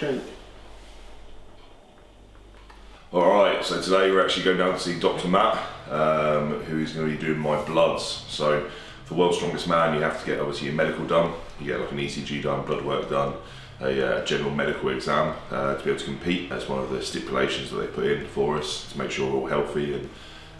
shake. Alright, so today we're actually going down to see Dr Matt, who is going to be doing my bloods. So for World's Strongest Man, you have to get obviously your medical done. You get like an ECG done, blood work done, a general medical exam to be able to compete. That's one of the stipulations that they put in for us to make sure we're all healthy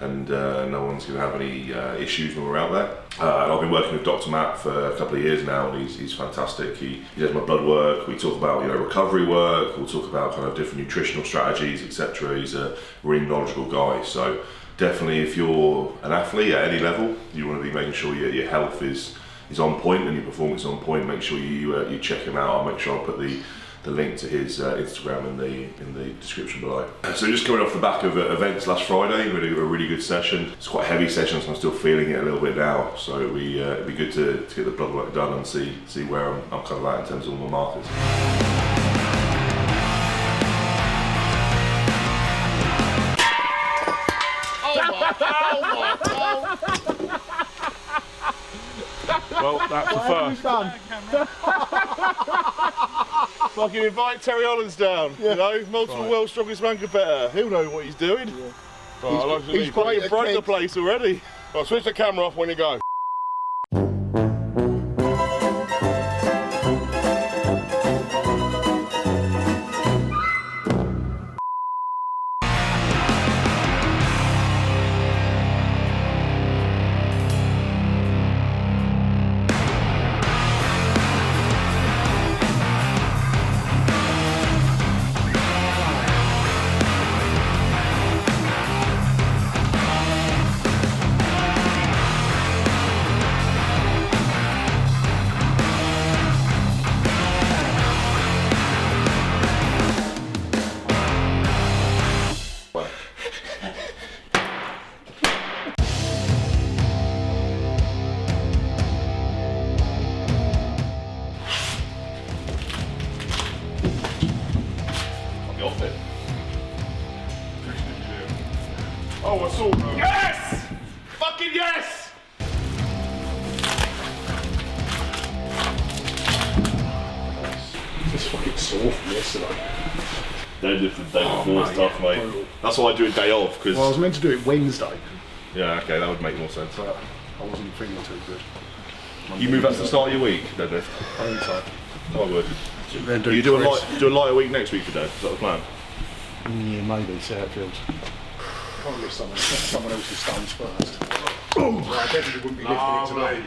and no one's going to have any issues when we're out there. And I've been working with Dr Matt for a couple of years now, and he's fantastic. He does my blood work. We talk about recovery work. We'll talk about kind of different nutritional strategies, etc. He's a really knowledgeable guy. So definitely, if you're an athlete at any level, you want to be making sure your health is on point and your performance is on point. Make sure you check him out. I'll make sure I'll put the link to his Instagram in the description below. So just coming off the back of events last Friday, we had a really good session. It's quite a heavy session, so I'm still feeling it a little bit now. So it'd be good to get the blood work done and see where I'm kind of at in terms of all my markers. Well, that's the first. Fucking invite Terry Hollands down, multiple World's Strongest Man competitor. He'll know what he's doing. Yeah. Right, he's quite broke the place already. Right, switch the camera off when you go. Oh, I saw them. Yes! Fucking yes! Just fucking sore from yesterday. Deadlift the day before stuff, mate. That's why I do a day off, because... Well, I was meant to do it Wednesday. Yeah, okay, that would make more sense. But I wasn't feeling too good. You move that to the start of your week, deadlift? I think so. I would. Then You do a lighter week next week for Dad? Is that the plan? Yeah, maybe, see how it feels. Probably someone else's stones first. Oh! Well, I definitely wouldn't be lifting it today.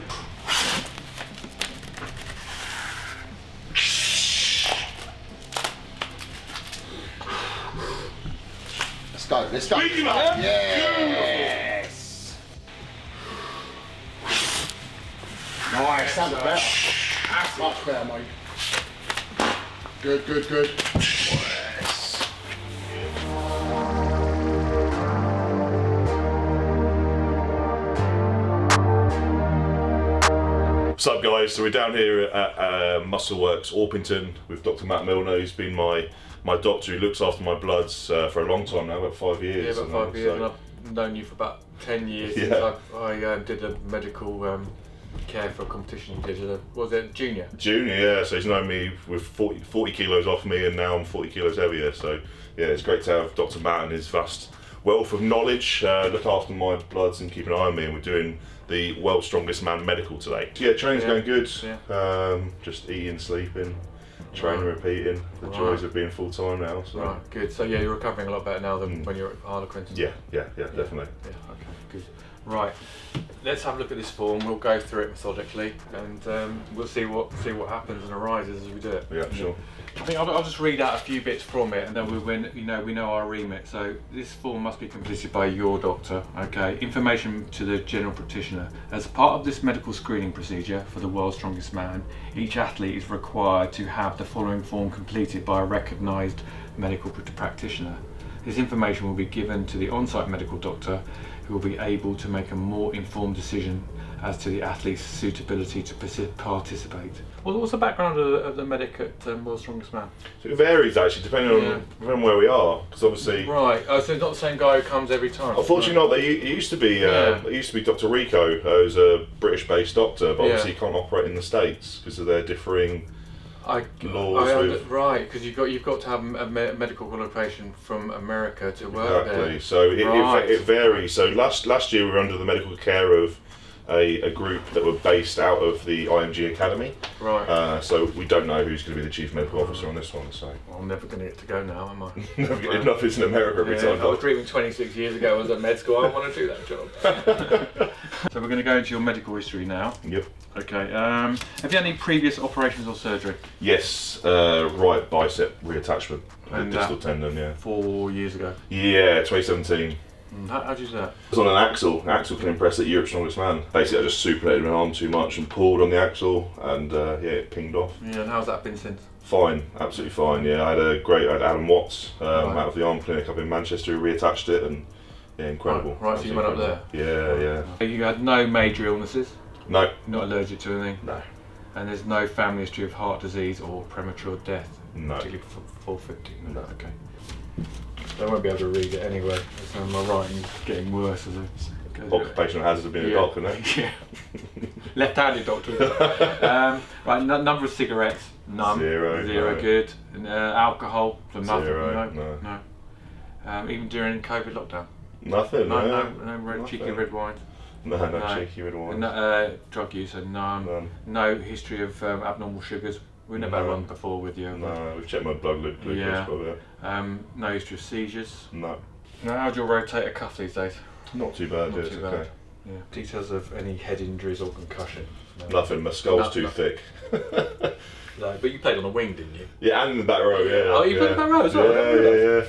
Let's go. Yes! Nice, that's better. Much better, mate. Good. What's up, guys? So we're down here at Muscleworks Orpington with Dr Matt Milner, who's been my doctor who looks after my bloods for a long time now, about 5 years. Yeah, about 5 years, and I've known you for about 10 years since I did a medical care for a competition you did. Was it junior? Junior, yeah. So he's known me with 40 kilos off me, and now I'm 40 kilos heavier. So yeah, it's great to have Dr Matt and his vast wealth of knowledge look after my bloods and keep an eye on me, and we're doing the World's Strongest Man medical today. Yeah, training's going good. Yeah. Just eating, sleeping, training, repeating. The joys of being full time now. So. Right, good. So yeah, you're recovering a lot better now than when you were at Harlequin. Yeah, definitely. Yeah, okay, good. Right, let's have a look at this form. We'll go through it methodically, and we'll see what happens and arises as we do it. Yeah, sure. I think I'll just read out a few bits from it, and then we know our remit. So this form must be completed by your doctor. Okay. Information to the general practitioner. As part of this medical screening procedure for the World's Strongest Man, each athlete is required to have the following form completed by a recognised medical practitioner. This information will be given to the on-site medical doctor, who will be able to make a more informed decision as to the athlete's suitability to participate. Well, what's the background of the medic at World's Strongest Man? So it varies actually, depending on where we are, because obviously. Right. Oh, so it's not the same guy who comes every time. Unfortunately, not. It used to be. It used to be Dr Rico, who's a British-based doctor, but obviously he can't operate in the States because of their differing laws right, because you've got to have a medical qualification from America to work exactly. there. So Right. it varies. So last year we were under the medical care of a group that were based out of the IMG Academy. Right. So we don't know who's going to be the chief medical officer on this one. So Well, I'm never going to get to go now, am I? enough is in America every time. I was dreaming 26 years ago. I was at med school. I want to do that job. So we're going to go into your medical history now. Yep. Okay. Have you had any previous operations or surgery? Yes. Right bicep reattachment. And distal tendon. Yeah. 4 years ago. Yeah. 2017. How do you do that? It was on an axle. An axle can impress at Europe's Strongest Man. Basically, I just supinated my arm too much and pulled on the axle, and it pinged off. Yeah. And how's that been since? Fine, absolutely fine. Yeah, I had Adam Watts out of the arm clinic up in Manchester who reattached it, and yeah, incredible. Right, so you went up there? Yeah. You had no major illnesses? No. Not allergic to anything? No. And there's no family history of heart disease or premature death? No. Particularly before 50? No. Okay. I won't be able to read it anyway, so my writing's getting worse as it goes. Occupational hazard of being a doctor, no? Yeah. Left-handed doctor. Right, number of cigarettes? None. Zero. No. Good. And, alcohol? So nothing? Zero. No. Even during COVID lockdown? Nothing. No cheeky red wine? No, cheeky red wine. Drug use? None. No history of abnormal sugars? We've never had one before with you. No, we've checked my blood glucose quite a bit. No history of seizures? No. Now, how's your rotator cuff these days? Not too bad, Not it's too bad. okay. Yeah. Details of any head injuries or concussion? No. Nothing, my skull's too thick. No, but you played on the wing, didn't you? Yeah, and in the back row, yeah. Oh, you played in the back row as well?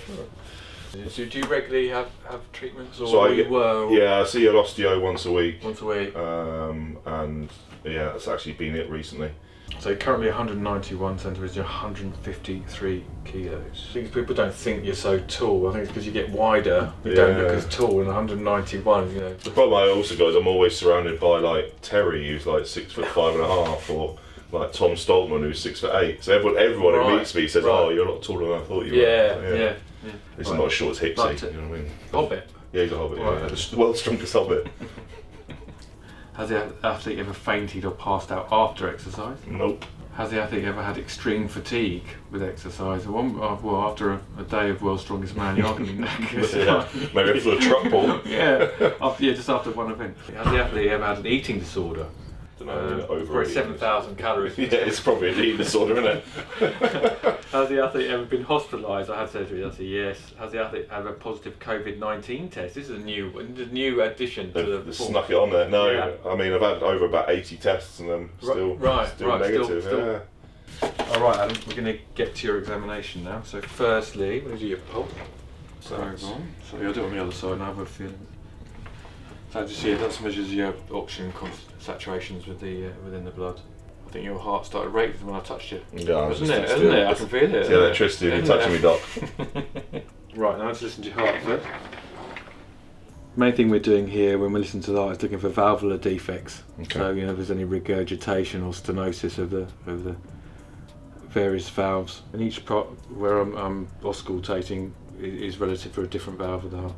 Yeah. So do you regularly have treatments, or So I see an osteo once a week. Once a week. And yeah, that's actually been it recently. So you're currently 191 centimetres, you're 153 kilos. I think people don't think you're so tall. I think it's because you get wider, you don't look as tall. And 191, you know. The problem I also got is I'm always surrounded by like Terry, who's like 6'5.5", or like Tom Stoltman, who's 6'8". So everyone who meets me says, "Oh, you're a lot taller than I thought you were." Yeah. He's not as short as Hipsy, you know what I mean? Hobbit. Yeah, he's a hobbit. Right. Yeah. The world's strongest hobbit. Has the athlete ever fainted or passed out after exercise? Nope. Has the athlete ever had extreme fatigue with exercise? Well, after a day of World's Strongest Man, you are going to be knackered. Maybe after a truck pull. Just after one event. Has the athlete ever had an eating disorder? Probably 7,000 calories. Yeah, it's probably an eating disorder, isn't it? Has the athlete ever been hospitalised or had surgery? That's a yes. Has the athlete had a positive COVID-19 test? This is a new addition to the They've snuck it on there. No, Yeah. I mean, I've had over about 80 tests and I'm still negative. Still. All right, Adam, we're going to get to your examination now. So firstly, we'll do your pulse. So you'll do it on the other side and I have a feeling. So just here, that measures your oxygen saturations within the blood. I think your heart started racing when I touched it. Yeah, isn't it? I can feel it. It's the electricity you're touching me, Doc. Right, now let's listen to your heart first. Main thing we're doing here when we listen to that is looking for valvular defects. Okay. So if there's any regurgitation or stenosis of the various valves, and each part where I'm auscultating is relative for a different valve of the heart.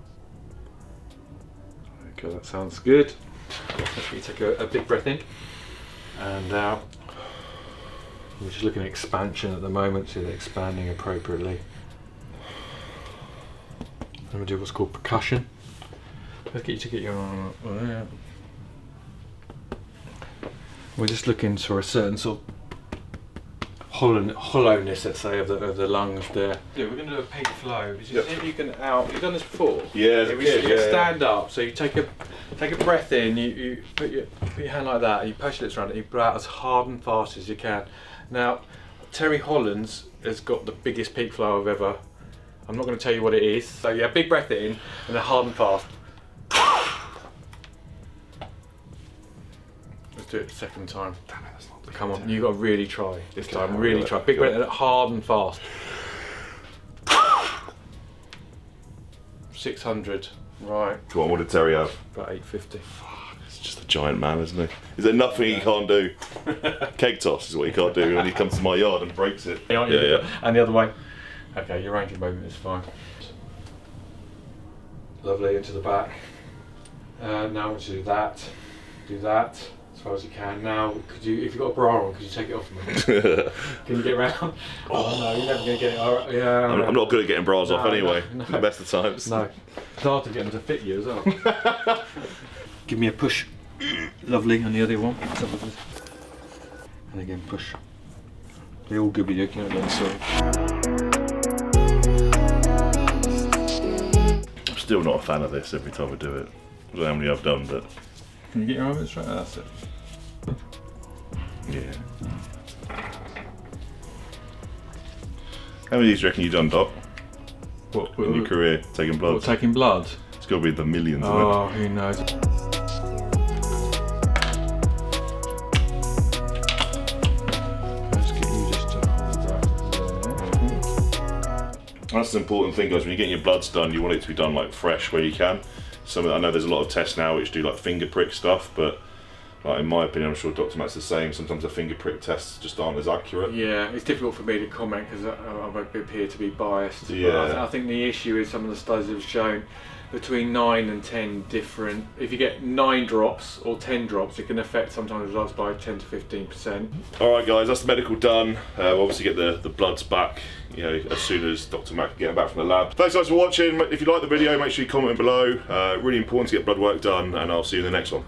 Okay, that sounds good. You take a big breath in and out. We're just looking at expansion at the moment, so they're expanding appropriately. And we do what's called percussion. Let's get you to get your arm up there. We're just looking for a certain sort of hollowness, let's say, of the lungs there. Yeah, we're going to do a peak flow. See if you can out. You've done this before. Yeah, You stand up. So you take a breath in. You put your hand like that. And you push your lips around it. And you blow out as hard and fast as you can. Now, Terry Hollands has got the biggest peak flow I've ever. I'm not going to tell you what it is. So yeah, big breath in and then hard and fast. Let's do it the second time. Damn it, that's not good. Come on, you've got to really try this time. Really try. Big breath in, hard and fast. 600. Right. Come on, what did Terry have? About 850. He's just a giant man, isn't he? Is there nothing he can't do? Cake toss is what he can't do when he comes to my yard and breaks it. Yeah. And the other way. Okay, your range of movement is fine. Lovely, into the back. Now I want you to do that. far as you can. Now, could you, if you've got a bra on, could you take it off for me? Can you get around? Oh no, you're never going to get it. All right, yeah. I'm not good at getting bras off anyway, no. the best of times. No. It's hard to get them to fit you as well. Give me a push. Lovely, and the other one. And again, push. They're all good with you, again, sorry. I'm still not a fan of this every time I do it. I don't know how many I've done, but... Can you get your arm straight? Oh, that's it. Yeah. How many of these do you reckon you've done, Doc? What, in your career, taking blood? What, taking blood? It's got to be the millions, Oh, who knows? That's the important thing, guys. When you're getting your bloods done, you want it to be done like fresh where you can. I know there's a lot of tests now which do like finger prick stuff, but like, in my opinion, I'm sure Dr Matt's the same. Sometimes the finger prick tests just aren't as accurate. Yeah, it's difficult for me to comment because I appear to be biased. Yeah. I think the issue is some of the studies have shown between 9 and 10 different. If you get 9 drops or 10 drops, it can affect sometimes results by 10 to 15%. All right, guys, that's the medical done. We'll obviously get the bloods back, you know, as soon as Dr Matt can get them back from the lab. Thanks guys for watching. If you like the video, make sure you comment below. Really important to get blood work done, and I'll see you in the next one.